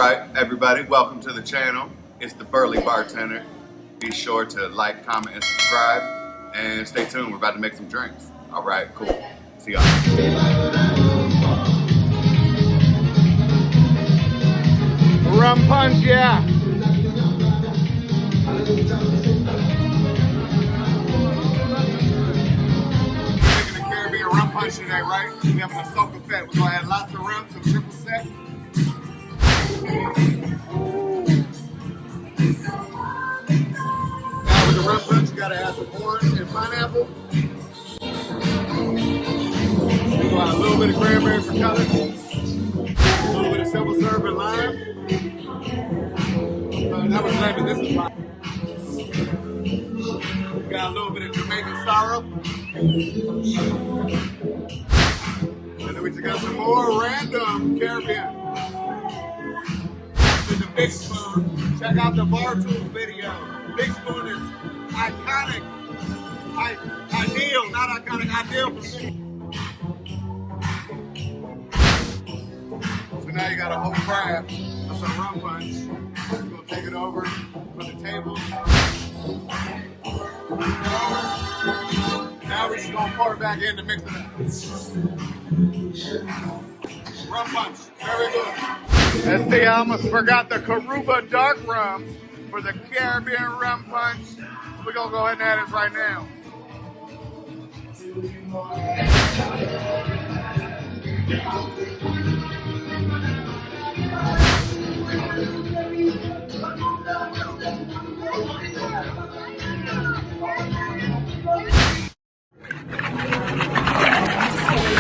Alright, everybody, welcome to the channel. It's the Burly Bartender. Be sure to like, comment, and subscribe. And stay tuned, we're about to make some drinks. Alright, cool. See y'all. Rum punch, yeah. We're making the Caribbean Rum Punch today, right? We have a Soca Fete. We're gonna add lots of rum to the triple sec. Now with the rum punch, you gotta add some orange and pineapple. We're gonna add a little bit of cranberry for color. A little bit of simple syrup and lime. That was lemon, this is lime. Got a little bit of Jamaican syrup. And then we just got some more random Caribbean. With the Big Spoon. Check out the Bar Tools video. Big Spoon is iconic. Ideal, not iconic, ideal for me. So now you got a whole crab of some rum punch. We're gonna take it over for the table. Now we're just gonna pour it back in to mix it up. Rum punch, very good. Let's see, I almost forgot the Caribbean Dark Rum for the Caribbean Rum Punch. We're gonna go ahead and add it right now.